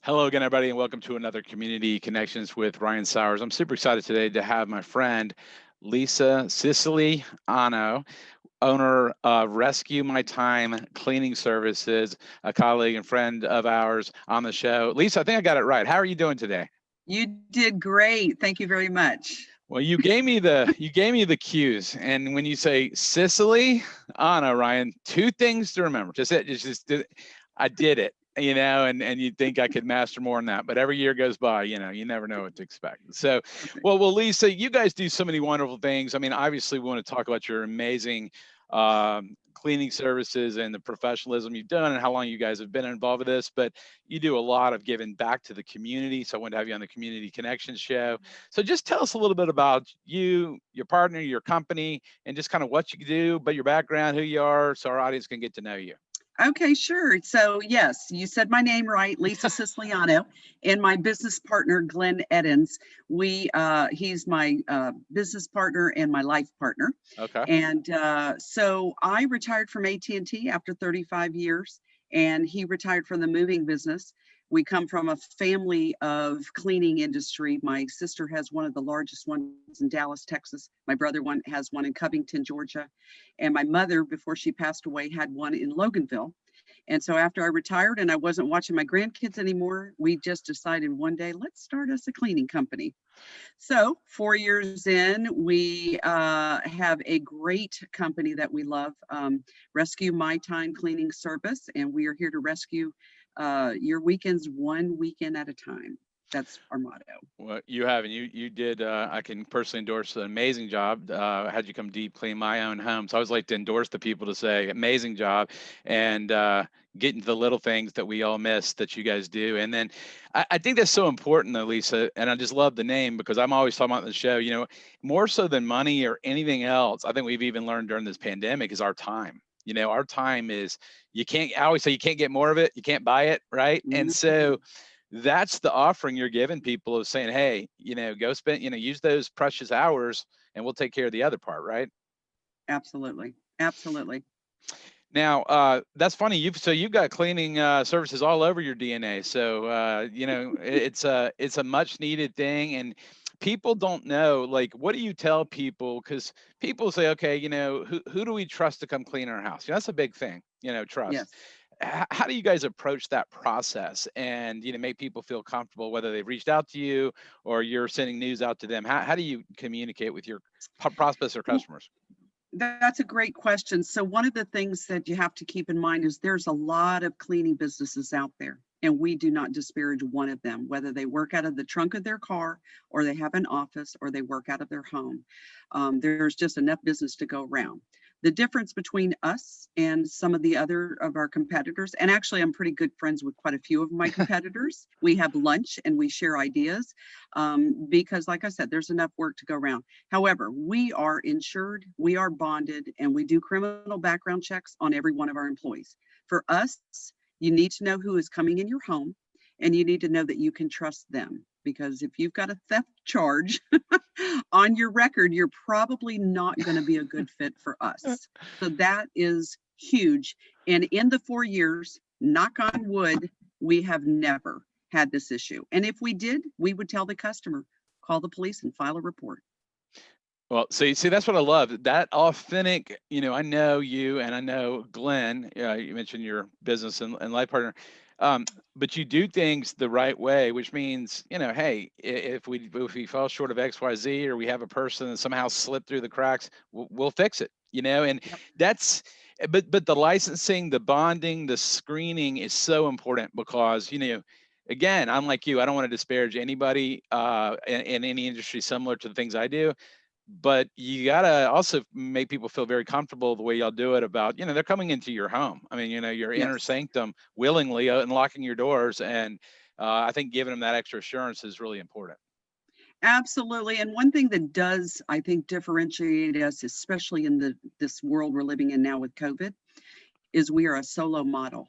Hello again, everybody, and welcome to another Community Connections with Ryan Sauers. I'm super excited today to have my friend Lisa Siciliano, owner of Rescue My Time Cleaning Services, a colleague and friend of ours on the show. Lisa, I think I got it right. How are you doing today? You did great. Thank you very much. Well, you gave me the cues, and when you say Sicily, Anna, Ryan, two things to remember. I did it, and you'd think I could master more than that, but every year goes by, you never know what to expect. So, Perfect. well, Lisa, you guys do so many wonderful things. I mean, obviously, we want to talk about your amazing cleaning services and the professionalism you've done and how long you guys have been involved with this, but you do a lot of giving back to the community. So I wanted to have you on the Community Connections show. So just tell us a little bit about you, your partner, your company, and just kind of what you do, but your background, who you are, so our audience can get to know you. Okay, sure. So, yes, you said my name right, Lisa Siciliano, and my business partner, Glenn Eddins. He's my business partner and my life partner. Okay. And so I retired from AT&T after 35 years, and he retired from the moving business. We come from a family of cleaning industry. My sister has one of the largest ones in Dallas, Texas. My brother has one in Covington, Georgia. And my mother, before she passed away, had one in Loganville. And so after I retired and I wasn't watching my grandkids anymore, we just decided one day, let's start us a cleaning company. So 4 years in, we have a great company that we love, Rescue My Time Cleaning Service, and we are here to rescue your weekends one weekend at a time. That's our motto. Well, you have, and you did. I can personally endorse an amazing job. I had you come deep clean my own home, so I always like to endorse the people to say amazing job, and get into the little things that we all miss that you guys do. And then I think that's so important, though, Lisa. And I just love the name because I'm always talking about the show. More so than money or anything else. I think we've even learned during this pandemic is our time. Our time is you can't. I always say you can't get more of it. You can't buy it, right? And Mhm. so that's the offering you're giving people of saying, hey, go spend, use those precious hours and we'll take care of the other part, right? Absolutely. Absolutely. Now, that's funny. You've got cleaning services all over your DNA. So, it's a much needed thing. And people don't know, like, what do you tell people? Because people say, okay, who do we trust to come clean our house? That's a big thing, trust. Yes. How do you guys approach that process and make people feel comfortable whether they've reached out to you or you're sending news out to them? How do you communicate with your prospects or customers? That's a great question. So one of the things that you have to keep in mind is there's a lot of cleaning businesses out there, and we do not disparage one of them, whether they work out of the trunk of their car or they have an office or they work out of their home. There's just enough business to go around. The difference between us and some of the other of our competitors, and actually I'm pretty good friends with quite a few of my competitors. We have lunch and we share ideas because, like I said, there's enough work to go around. However, we are insured, we are bonded, and we do criminal background checks on every one of our employees. For us, you need to know who is coming in your home, and you need to know that you can trust them. Because if you've got a theft charge on your record, you're probably not going to be a good fit for us. So that is huge. And in the 4 years, knock on wood, we have never had this issue. And if we did, we would tell the customer, call the police and file a report. Well, see, that's what I love. That authentic, I know you and I know Glenn, you mentioned your business and life partner, but you do things the right way, which means, hey, if we fall short of X, Y, Z, or we have a person that somehow slipped through the cracks, we'll fix it, and Yep. that's, but the licensing, the bonding, the screening is so important because, again, I'm like you, I don't want to disparage anybody in any industry similar to the things I do, but you gotta also make people feel very comfortable the way y'all do it about, they're coming into your home. I mean, your inner Yes. sanctum willingly unlocking your doors. And I think giving them that extra assurance is really important. Absolutely. And one thing that does, I think, differentiate us, especially in this world we're living in now with COVID, is we are a solo model.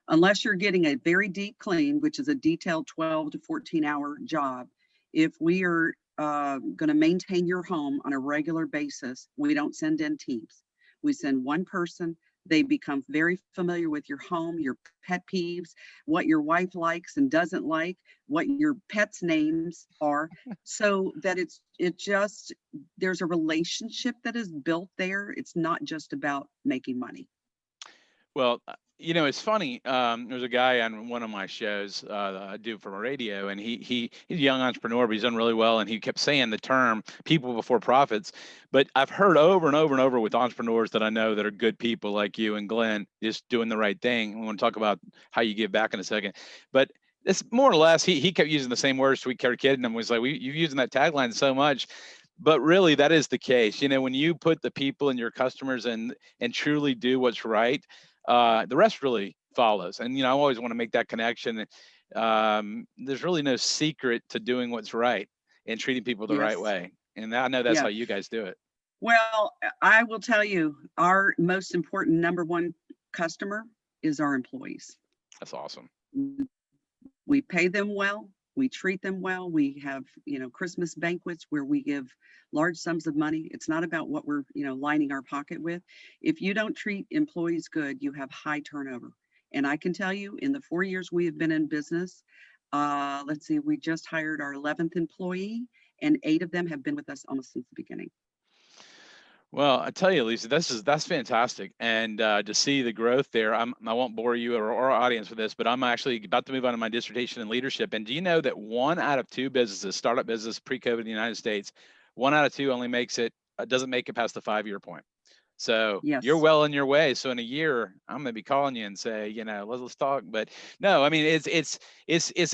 Unless you're getting a very deep clean, which is a detailed 12 to 14-hour job, if we are going to maintain your home on a regular basis, we don't send in teams. We send one person They become very familiar with your home, your pet peeves, what your wife likes and doesn't like, what your pets' names are, so that it just there's a relationship that is built there. It's not just about making money. Well, it's funny. There's a guy on one of my shows that I do from a radio, and he's a young entrepreneur, but he's done really well. And he kept saying the term "people before profits." But I've heard over and over and over with entrepreneurs that I know that are good people like you and Glenn, just doing the right thing. We want to talk about how you give back in a second, but it's more or less he kept using the same words. So we kept kidding him. Was like, you're using that tagline so much. But really, that is the case. When you put the people and your customers and truly do what's right, the rest really follows. And I always want to make that connection. There's really no secret to doing what's right and treating people the right Yes. way. And I know that's Yeah. how you guys do it. Well, I will tell you, our most important number one customer is our employees. That's awesome. We pay them well, we treat them well. We have, Christmas banquets where we give large sums of money. It's not about what we're, lining our pocket with. If you don't treat employees good, you have high turnover. And I can tell you, in the 4 years we have been in business, let's see, we just hired our 11th employee, and 8 of them have been with us almost since the beginning. Well, I tell you, Lisa, that's fantastic, and to see the growth there. I won't bore you or our audience with this, but I'm actually about to move on to my dissertation in leadership. And do you know that 1 out of 2 businesses, startup business pre-COVID in the United States, 1 out of 2 only doesn't make it past the 5-year point. So you're Yes. well in your way. So in a year, I'm gonna be calling you and say, let's talk. But no, I mean, it's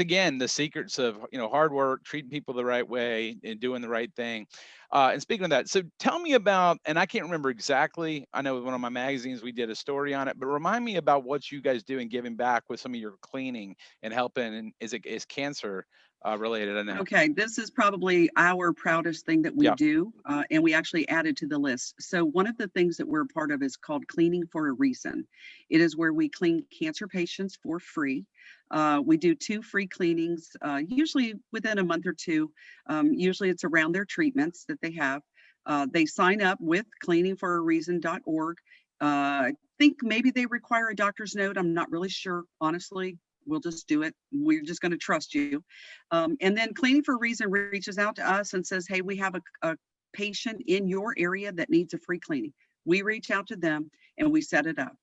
again the secrets of hard work, treating people the right way, and doing the right thing. And speaking of that, so tell me about, and I can't remember exactly. I know with one of my magazines we did a story on it, but remind me about what you guys do in giving back with some of your cleaning and helping. And is cancer related? I know. Okay, this is probably our proudest thing that we Yeah. do, and we actually added to the list. So one of the things that we're a part of is called Cleaning for a Reason. It is where we clean cancer patients for free. We do 2 free cleanings, usually within a month or 2. Usually it's around their treatments that they have. They sign up with cleaningforareason.org. I think maybe they require a doctor's note. I'm not really sure, honestly. We'll just do it. We're just going to trust you. And then Cleaning for a Reason reaches out to us and says, hey, we have a patient in your area that needs a free cleaning. We reach out to them and we set it up.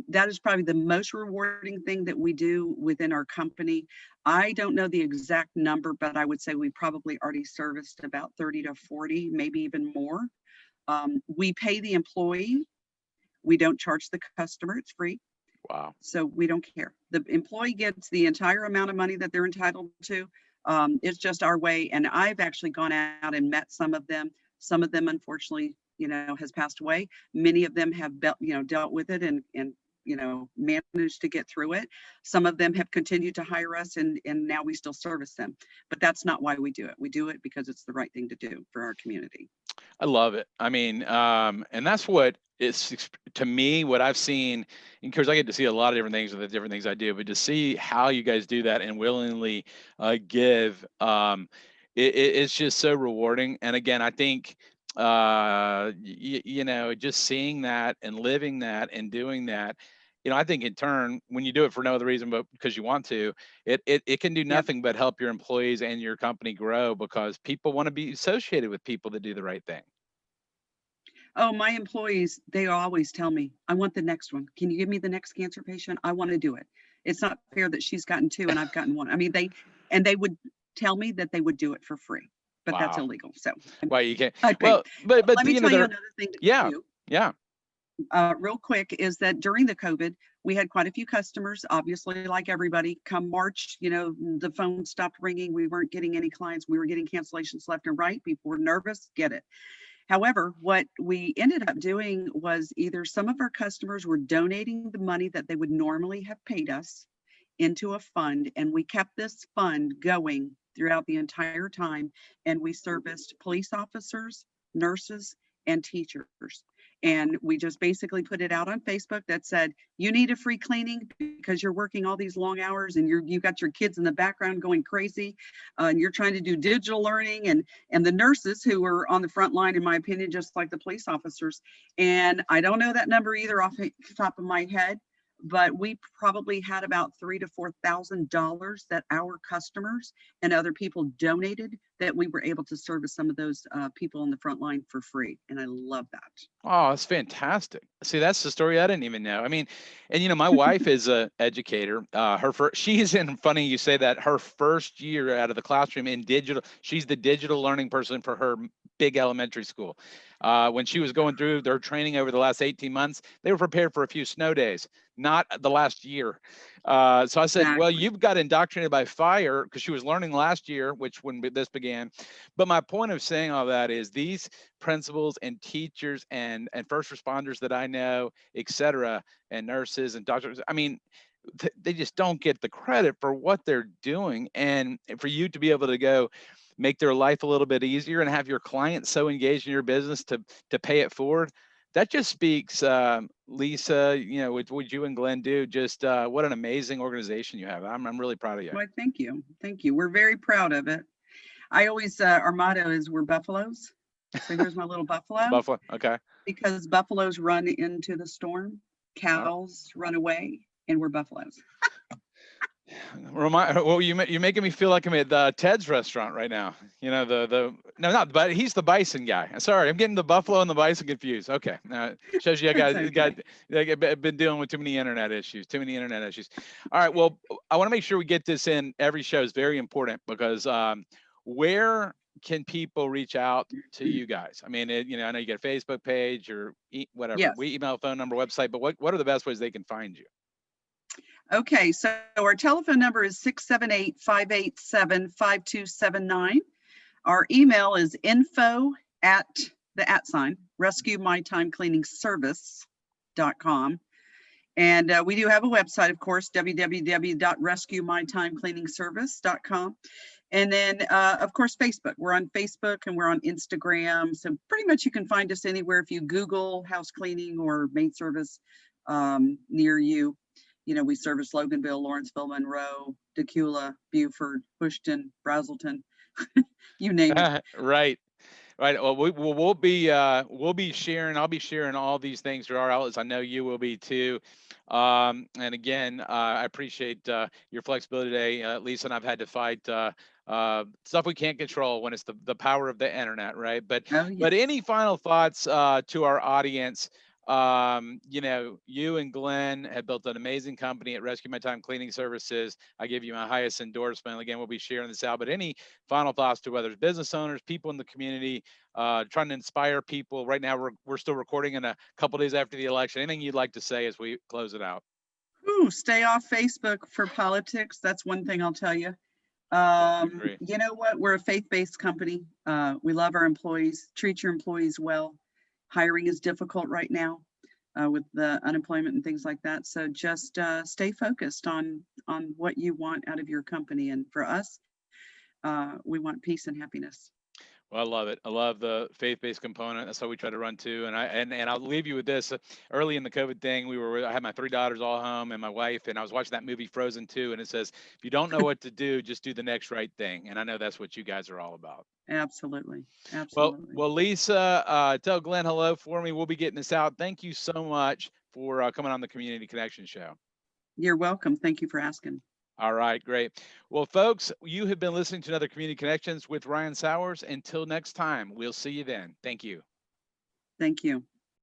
That is probably the most rewarding thing that we do within our company. I don't know the exact number, but I would say we probably already serviced about 30 to 40, maybe even more. We pay the employee. We don't charge the customer. It's free. Wow. So we don't care. The employee gets the entire amount of money that they're entitled to. It's just our way. And I've actually gone out and met some of them. Some of them, unfortunately, has passed away. Many of them have, dealt with it and managed to get through it. Some of them have continued to hire us, and now we still service them. But that's not why we do it. We do it because it's the right thing to do for our community. I love it. I mean, and that's what it's to me, what I've seen, because I get to see a lot of different things with the different things I do, but to see how you guys do that and willingly give, it's just so rewarding. And again, I think, just seeing that and living that and doing that, I think in turn, when you do it for no other reason but because you want to, it can do Yep. nothing but help your employees and your company grow because people want to be associated with people that do the right thing. Oh, my employees, they always tell me, I want the next one. Can you give me the next cancer patient? I want to do it. It's not fair that she's gotten 2 and I've gotten 1. I mean, they would tell me that they would do it for free, but that's Wow. illegal. So Well, you can't. I pay. Well, but Let me tell you they're, another thing that we yeah, do, yeah. real quick, is that during the COVID, we had quite a few customers, obviously, like everybody. Come March, the phone stopped ringing. We weren't getting any clients. We were getting cancellations left and right. People were nervous. Get it. However, what we ended up doing was either some of our customers were donating the money that they would normally have paid us into a fund, and we kept this fund going throughout the entire time, and we serviced police officers, nurses, and teachers. And we just basically put it out on Facebook that said, you need a free cleaning because you're working all these long hours and you got your kids in the background going crazy, and you're trying to do digital learning, and the nurses who were on the front line, in my opinion, just like the police officers. And I don't know that number either off the top of my head, but we probably had about $3,000 to $4,000 that our customers and other people donated, that we were able to service some of those people on the front line for free. And I love that. Oh, that's fantastic. See, that's the story I didn't even know. I mean, and my wife is a educator. She's in, funny you say that, her first year out of the classroom in digital. She's the digital learning person for her big elementary school. When she was going through their training over the last 18 months, they were prepared for a few snow days, not the last year. So I said, well, Exactly. you've got indoctrinated by fire, because she was learning last year, which when this began. But my point of saying all that is these principals and teachers and first responders that I know, et cetera, and nurses and doctors, I mean, they just don't get the credit for what they're doing. And for you to be able to go make their life a little bit easier and have your clients so engaged in your business to pay it forward, that just speaks, Lisa, what you and Glenn do, just what an amazing organization you have. I'm really proud of you. Well, thank you. Thank you. We're very proud of it. I always, our motto is we're buffaloes. So here's my little buffalo. Buffalo. Okay. Because buffaloes run into the storm, cows run away, and we're buffaloes. Well, you're making me feel like I'm at Ted's restaurant right now. No, not, but he's the bison guy. Sorry, I'm getting the buffalo and the bison confused. Okay, shows you I've been dealing with too many internet issues. All right, well, I want to make sure we get this in. Every show is very important, because where can people reach out to you guys? I mean, I know you got a Facebook page or whatever. Yes. We email, phone number, website, but what are the best ways they can find you? Okay, so our telephone number is 678-587-5279. Our email is info@rescuemytimecleaningservice.com. And we do have a website, of course, www.rescuemytimecleaningservice.com. And then, of course, Facebook. We're on Facebook and we're on Instagram. So pretty much you can find us anywhere if you Google house cleaning or maid service near you. We service Loganville, Lawrenceville, Monroe, Decula, Beaufort, Bushton, Brazelton, you name it. Right. Well, we'll be sharing. I'll be sharing all these things through our outlets. I know you will be too. And again, I appreciate your flexibility today, Lisa. And I've had to fight stuff we can't control when it's the power of the internet, right? But any final thoughts to our audience? You and Glenn have built an amazing company at Rescue My Time Cleaning Services. I give you my highest endorsement. Again, we'll be sharing this out, but any final thoughts to whether it's business owners, people in the community, trying to inspire people? Right now, we're still recording in a couple days after the election. Anything you'd like to say as we close it out? Stay off Facebook for politics. That's one thing I'll tell you. You know what? We're a faith-based company. We love our employees. Treat your employees well. Hiring is difficult right now with the unemployment and things like that. So just stay focused on what you want out of your company. And for us, we want peace and happiness. Well, I love it. I love the faith-based component. That's how we try to run too. And I'll leave you with this. Early in the COVID thing, I had my 3 daughters all home and my wife, and I was watching that movie Frozen 2, and it says, if you don't know what to do, just do the next right thing. And I know that's what you guys are all about. Absolutely. Absolutely. Well, Lisa, tell Glenn hello for me. We'll be getting this out. Thank you so much for coming on the Community Connection Show. You're welcome. Thank you for asking. All right, great. Well, folks, you have been listening to another Community Connections with Ryan Sauers. Until next time, we'll see you then. Thank you. Thank you.